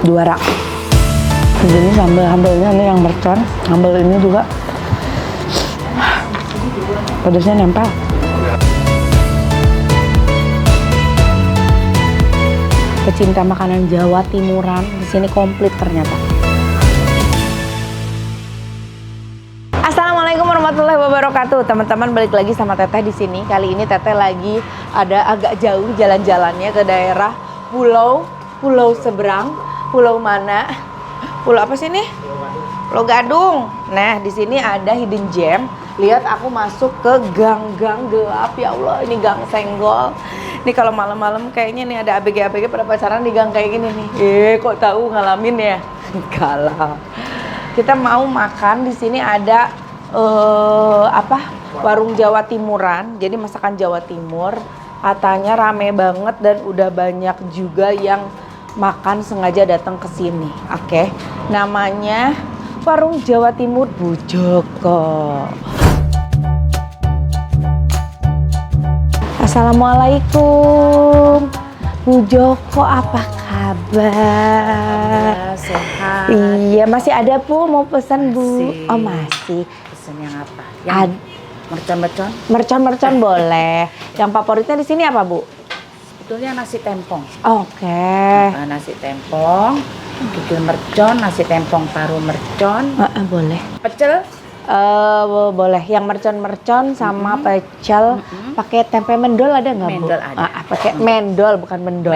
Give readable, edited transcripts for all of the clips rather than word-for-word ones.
juara. Ini sambelnya ini yang mercon, sambal ini juga pedasnya nempel. Pecinta makanan Jawa Timuran di sini komplit ternyata. Assalamualaikum warahmatullahi wabarakatuh. Teman-teman, balik lagi sama Teteh di sini. Kali ini Teteh lagi ada agak jauh jalan-jalannya ke daerah pulau seberang. Pulau mana? Pulau apa sih ini? Pulau Gadung. Nah, di sini ada hidden gem. Lihat aku masuk ke gang-gang gelap. Ya Allah, ini gang senggol. Ini kalau malam-malam kayaknya nih ada ABG-ABG pada pacaran di gang kayak gini nih. Kok tahu ngalamin ya? Kalah. Kita mau makan di sini ada warung Jawa Timuran. Jadi masakan Jawa Timur. Katanya rame banget dan udah banyak juga yang makan sengaja datang ke sini. Oke. Namanya Warung Jawa Timur Bu Joko. Assalamualaikum. Bu Joko, apa kabar? Sehat. Iya, masih ada Bu mau pesan Bu? Masih. Oh, masih. Pesan yang apa? Yang mercon-mercon? Mercon boleh. Yang favoritnya di sini apa, Bu? Sebetulnya nasi tempong. Oke. Nasi tempong, kikil mercon, nasi tempong paru mercon. Boleh. Pecel? Boleh. Yang mercon sama pecel. Pakai tempe mendol ada nggak, Bu? Mendol ada. Pakai mendol bukan mendol.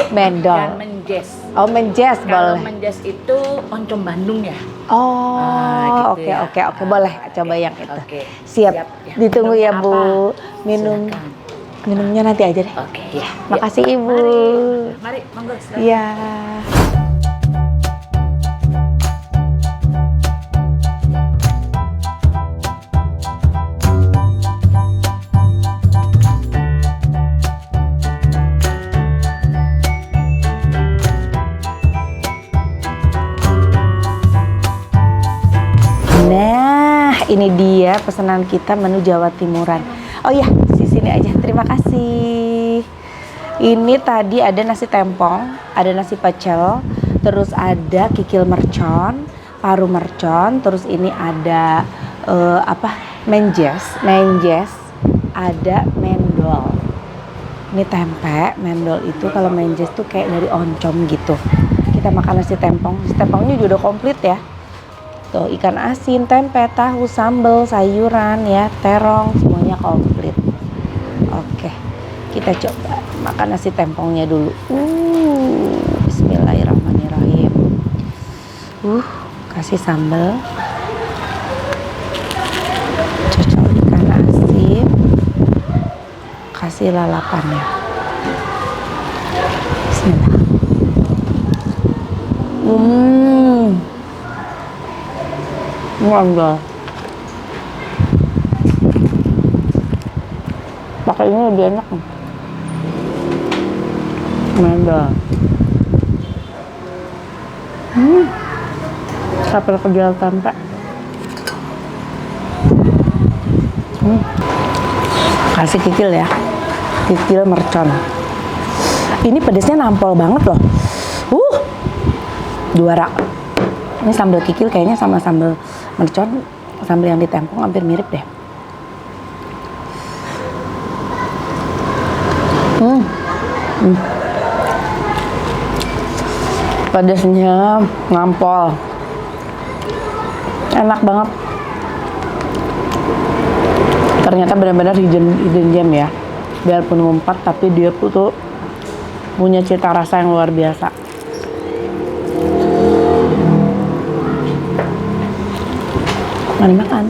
Mendol. Dan menjes. Oh, menjes Kalau boleh. menjes itu oncom Bandung ya. Oh, gitu oke, ya. oke. Boleh coba yang itu. Oke. Siap. Ya. Ditunggu ya, Minum Bu. apa? Minum. Silakan. Minumnya nanti aja deh. Oke, ya. Makasih, Ibu. Mari, monggo. silakan. Iya. Nah, ini dia pesanan kita menu Jawa Timuran. Oh iya, di sini aja. Terima kasih. Ini tadi ada nasi tempong, ada nasi pecel, terus ada kikil mercon, paru mercon, terus ini ada menjes, ada mendol. Ini tempe, mendol itu kalau menjes tuh kayak dari oncom gitu. Kita makan nasi tempongnya juga udah komplit ya. Tuh, ikan asin, tempe, tahu, sambal, sayuran ya, terong, semuanya komplit. Oke, kita coba makan nasi tempongnya dulu. Bismillahirrahmanirrahim. Kasih sambal. Cocok ikan asin. Kasih lalapannya. Bismillah. Enggak. Pakai ini lebih enak. Mendol. Sampai kejual tempe. Kasih kikil ya. Kikil mercon. Ini pedasnya nampol banget loh. Juara. Ini sambal kikil kayaknya sama sambal mercon, sambal yang ditempong hampir mirip deh. Pedasnya nampol. Enak banget. Ternyata benar-benar hidden gem ya. Biarpun ngumpat tapi dia tuh punya cita rasa yang luar biasa. Mari makan.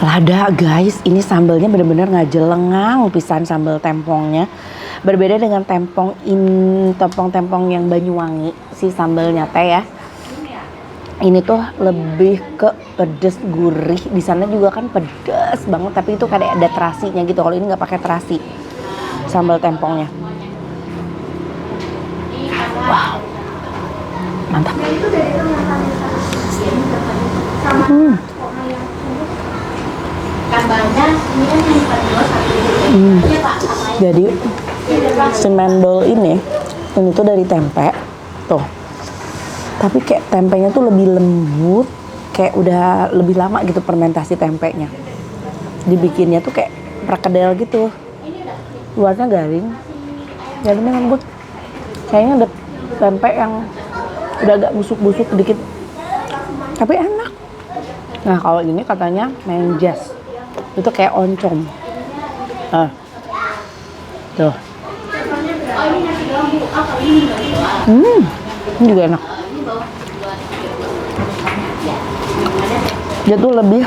Lada guys, ini sambalnya benar-benar ngajelengang pisan sambal tempongnya. Berbeda dengan tempong yang Banyuwangi si sambalnya teh ya. Ini tuh lebih ke pedes gurih. Di sana juga kan pedes banget, tapi itu kayak ada terasinya gitu. Kalau ini nggak pakai terasi sambal tempongnya. Wow, mantap. Gambarnya ini kan yang kedua satu. Pak. Jadi si mendol ini tuh dari tempe tuh, tapi kayak tempenya tuh lebih lembut, kayak udah lebih lama gitu fermentasi tempenya. Dibikinnya tuh kayak perkedel gitu, luarnya garing, dalamnya lembut. Kayaknya ada tempe yang udah agak busuk-busuk dikit, tapi enak. Nah kalau ini katanya menjes, itu kayak oncom. Tuh. Ini juga enak. Dia tuh lebih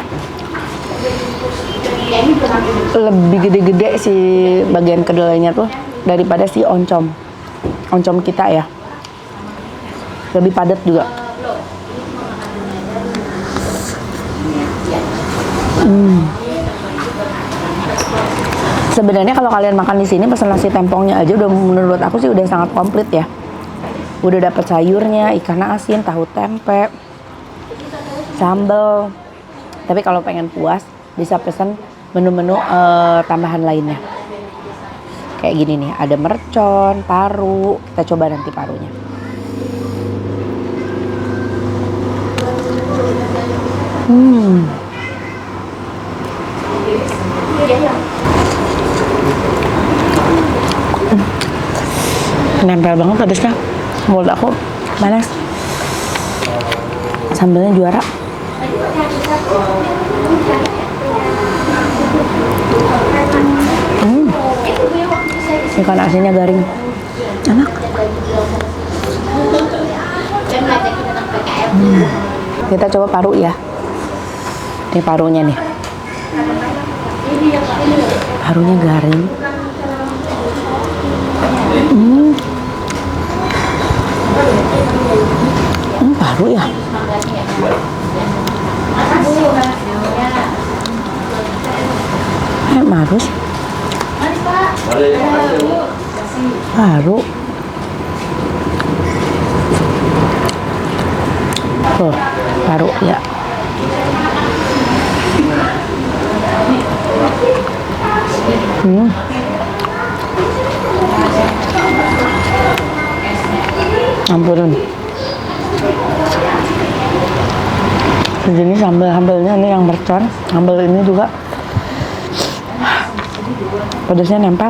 gede-gede si bagian kedelainya tuh daripada si oncom kita ya. Lebih padat juga. Sebenarnya kalau kalian makan di sini pesan nasi tempongnya aja udah, menurut aku sih udah sangat komplit ya. Udah dapet sayurnya, ikan asin, tahu tempe, sambal. Tapi kalau pengen puas bisa pesan menu-menu tambahan lainnya. Kayak gini nih, ada mercon, paru. Kita coba nanti parunya. Nempel banget pedasnya, mulut aku panas. Sambalnya juara. Ikan asinnya garing, enak. Kita coba paru ya. Ini parunya nih. Parunya garing. Paru ya. Marus. Paru. Tuh, paru ya. Ampunin. Sejenis sambal-sambalnya ini yang mercon. Sambal ini juga pedasnya nempel.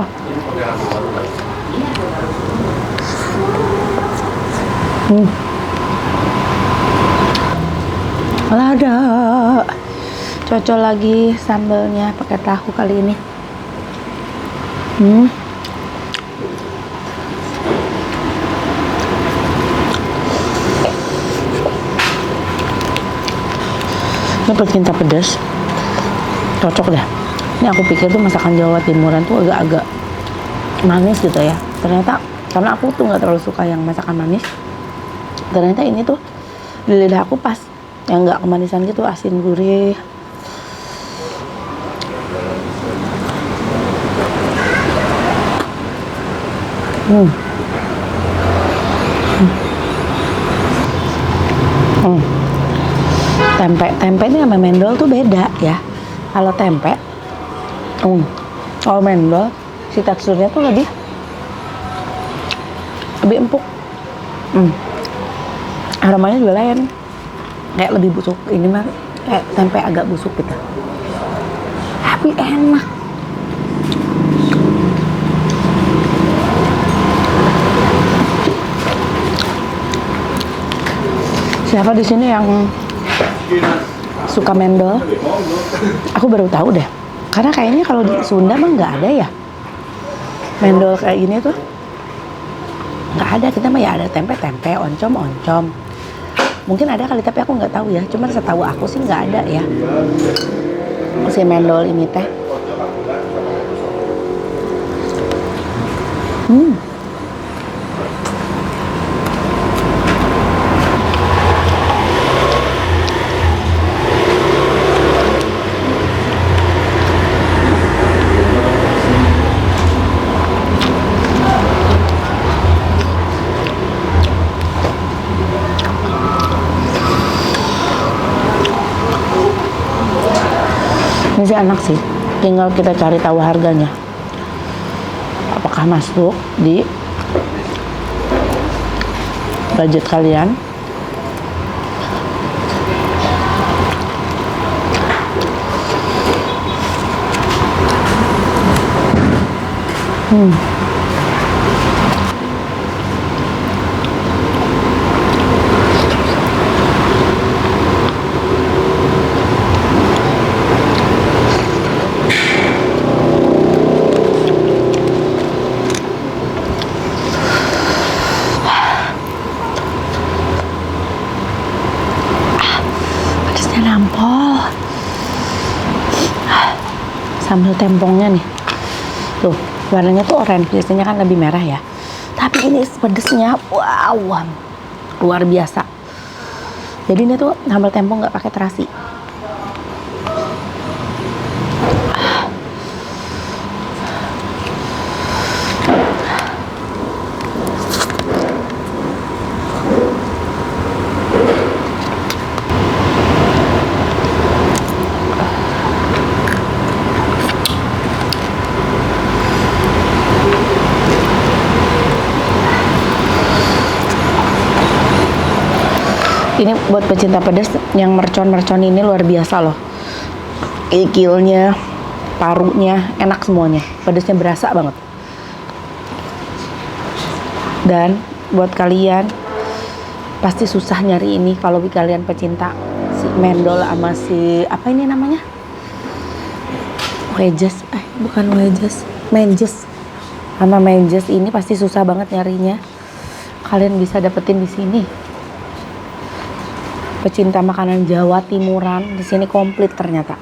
Lada. Cocok lagi sambalnya pakai tahu kali ini. Ini pecinta pedas cocok deh. Ini aku pikir tuh masakan Jawa Timuran tuh agak-agak manis gitu ya. Ternyata karena aku tuh nggak terlalu suka yang masakan manis. Ternyata ini tuh di lidah aku pas, yang nggak kemanisan gitu, asin gurih. Tempe ini sama mendol tuh beda ya. Kalau tempe, kalau mendol si teksturnya tuh lebih empuk. Aromanya juga lain, kayak lebih busuk. Ini mah kayak tempe agak busuk gitu, tapi enak. Siapa di sini yang suka mendol? Aku baru tahu deh, karena kayaknya kalau di Sunda mah nggak ada ya mendol kayak gini tuh, nggak ada. Kita mah ya ada tempe, oncom. Mungkin ada kali, tapi aku nggak tahu ya. Cuman setahu aku sih nggak ada ya si mendol ini teh. Ini sih enak sih, tinggal kita cari tahu harganya. Apakah masuk di budget kalian? Pedasnya nampol. Sambal tempongnya nih. Tuh, warnanya tuh oranye, biasanya kan lebih merah ya. Tapi ini pedesnya, wow, luar biasa. Jadi ini tuh sambal tempong nggak pakai terasi. Ini buat pecinta pedas yang mercon-mercon ini luar biasa loh. Ikilnya, parunya, enak semuanya. Pedasnya berasa banget. Dan buat kalian pasti susah nyari ini kalau kalian pecinta si mendol sama si apa ini namanya? Wedges, bukan wedges, menjes. Sama menjes ini pasti susah banget nyarinya. Kalian bisa dapetin di sini. Pecinta makanan Jawa Timuran di sini komplit ternyata.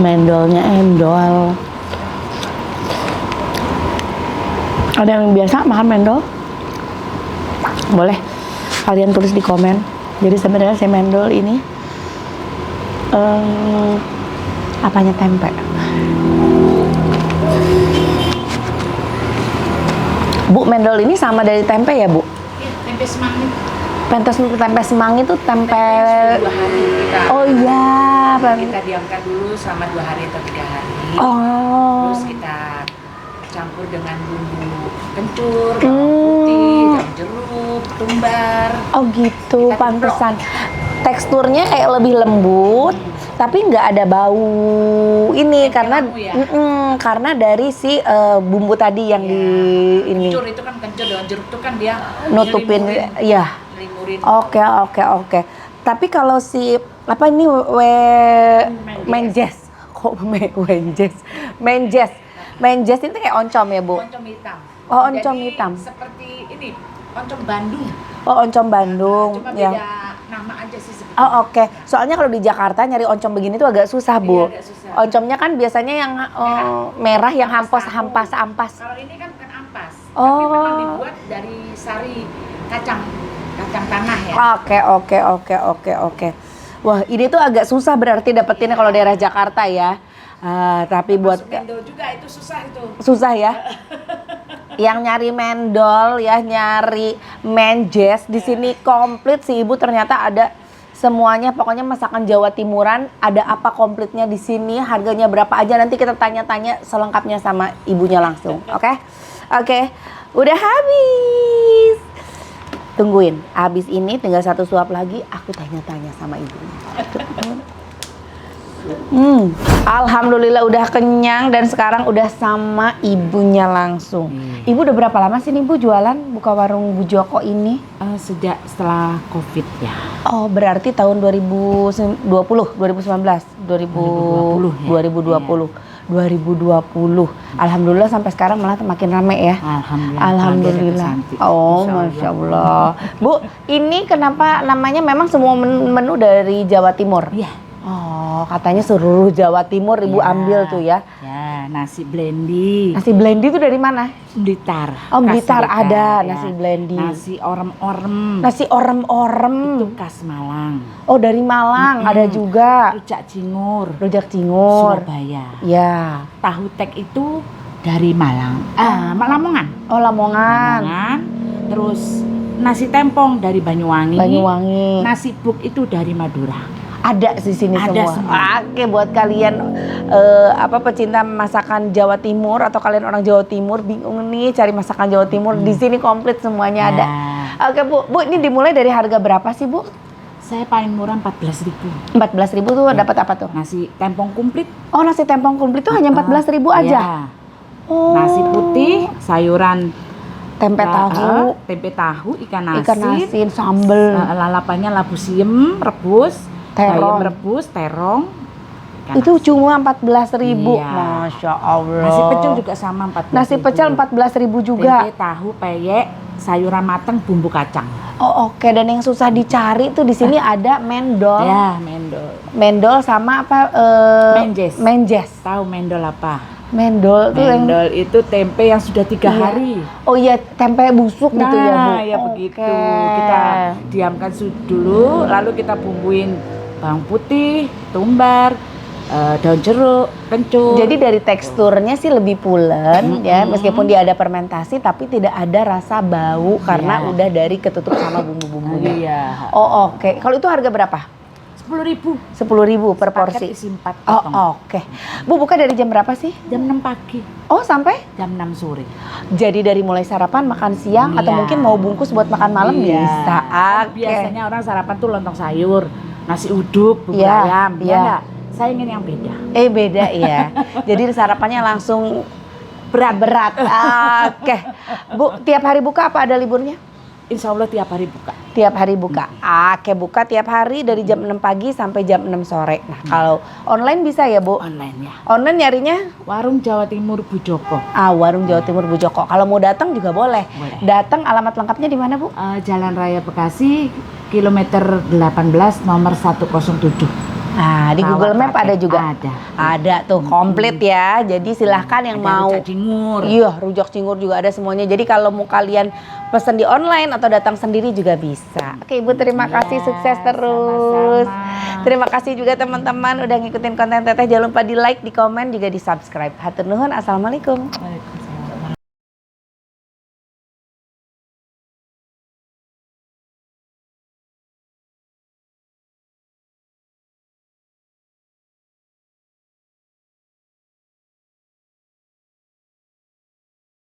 Mendolnya endol. Ada yang biasa makan mendol? Boleh kalian tulis di komen. Jadi sebenarnya si mendol ini apanya tempe. Bu, mendol ini sama dari tempe ya, Bu? Iya, tempe semanggi. Tempe semanggi itu tempe. 2 hari kita. Oh iya, Kita diamkan dulu selama 2 hari atau 3 hari. Oh. Terus kita campur dengan bumbu kencur, bawang putih, daun jeruk, tumbar. Oh gitu, Kita pantesan. Teksturnya kayak lebih lembut, tapi nggak ada bau ini karena bau ya? karena dari si bumbu tadi yang di ini Kencur itu kan kencur, daun jeruk itu kan dia nutupin ya. ngelimurin. Oke. Tapi kalau si apa ini menjes, kok menjes. Menjes itu kayak oncom ya, Bu? Oncom hitam. Oh, oncom Jadi, hitam. Seperti ini, oncom Bandung. Oh, oncom Bandung. Cuma Ya. beda nama aja sih sebetulnya. Oh, oke. Soalnya kalau di Jakarta nyari oncom begini tuh agak susah, Bu. Iya, agak susah. Oncomnya kan biasanya yang merah yang ampas. Kalau ini kan bukan ampas, tapi Oh. memang dibuat dari sari kacang tanah ya. Oke. Wah, ini tuh agak susah berarti dapetinnya kalau daerah Jakarta ya. Tapi buat Masuk mendol juga itu susah itu. susah ya. Yang nyari mendol ya, nyari menjes di sini komplit sih Ibu, ternyata ada semuanya, pokoknya masakan Jawa Timuran ada apa komplitnya di sini, harganya berapa aja, nanti kita tanya-tanya selengkapnya sama ibunya langsung. Oke. Udah habis. Tungguin, habis ini tinggal 1 suap lagi, aku tanya-tanya sama ibunya. Alhamdulillah udah kenyang dan sekarang udah sama ibunya langsung. Ibu udah berapa lama sih nih Bu jualan, buka warung Bu Joko ini? Sejak setelah COVID ya. Oh, berarti tahun 2020, 2019, 2020 ya. 2020. Alhamdulillah sampai sekarang malah makin rame ya. Alhamdulillah. Oh, Masya Allah. Bu, ini kenapa namanya memang semua menu dari Jawa Timur? Iya. Oh. Oh, katanya seluruh Jawa Timur Ibu Ya. ambil tuh ya. Ya, nasi blendi. Nasi blendi itu dari mana? Blitar. Oh, khas Blitar ada ya. nasi blendi. Nasi orem-orem. Nasi orem-orem. Itu khas Malang. Oh, dari Malang ada juga. Rujak cingur. Rujak cingur. Surabaya. Ya. Tahu tek itu dari Malang. Lamongan. Oh, Lamongan. Lamongan. Terus nasi tempong dari Banyuwangi. Banyuwangi. Nasi buk itu dari Madura. Ada di sini Ada semua. semua. Oke, buat kalian pecinta masakan Jawa Timur atau kalian orang Jawa Timur bingung nih cari masakan Jawa Timur, di sini komplit semuanya ada. Nah, Oke, Bu, ini dimulai dari harga berapa sih, Bu? saya paling murah 14.000. 14.000 tuh dapat apa tuh? Nasi tempong komplit. Oh, nasi tempong komplit tuh hanya 14.000 aja. Iya. Oh. Nasi putih, sayuran tempe tahu, tempe tahu, ikan ikan asin, asin, sambel. lalapannya labu siem, rebus, Terong. bayam rebus, terong. ikan Itu asin. cuma 14.000. Iya. Masya Allah. Nasi pecel juga sama 14.000. Nasi pecel 14.000 juga. Tempe tahu, peyek, sayuran mateng, bumbu kacang. Oh, oke. Dan yang susah dicari tuh di sini ada mendol. Ya, mendol. Mendol sama apa? Menjes. Menjes. Tahu mendol apa? Mendol tuh yang Mendol itu tempe yang sudah 3 Iya. hari. oh iya tempe busuk gitu ya, Bu. Nah, ya Oke. begitu. Kita diamkan dulu, lalu kita bumbuin bawang putih, tumbar, daun jeruk, kencur. Jadi dari teksturnya sih lebih pulen ya, meskipun dia ada fermentasi tapi tidak ada rasa bau karena Iya. udah dari ketutup sama bumbu-bumbunya. Iya. Oh, oke. Kalau itu harga berapa? 10.000 10.000 per porsi. isi 4 Oh, potong. oke. Bu, buka dari jam berapa sih? Jam 6 pagi, Oh, sampai? jam 6 sore. Jadi dari mulai sarapan, makan siang, atau Iya. mungkin mau bungkus buat makan malam Iya. bisa. Oke. Biasanya orang sarapan tuh lontong sayur, nasi uduk, bubur Iya, ayam. iya. Ya enggak? Saya ingin yang beda. Beda ya. Jadi sarapannya langsung berat-berat. Oke. Bu, tiap hari buka apa ada liburnya? Insya Allah tiap hari buka. Tiap hari buka. Oke, buka tiap hari dari jam 6 pagi sampai jam 6 sore. Nah, kalau online bisa ya, Bu? Online ya. Online nyarinya Warung Jawa Timur Bujoko. Warung Jawa Timur Bu Joko. Kalau mau datang juga boleh. Boleh. Datang alamat lengkapnya di mana, Bu? Jalan Raya Bekasi, kilometer 18, nomor 107. Nah, di Google Map ada juga. Ada. Ada tuh komplit ya. Jadi silahkan yang Ada mau. rujak cingur. Iya, rujak cingur juga ada semuanya. Jadi kalau mau kalian pesan di online atau datang sendiri juga bisa. Oke, Ibu terima kasih, sukses terus. sama-sama. Terima kasih juga teman-teman udah ngikutin konten Teteh. Jangan lupa di like, di komen, juga di subscribe. Hatur nuhun, assalamualaikum. Waalaikumsalam.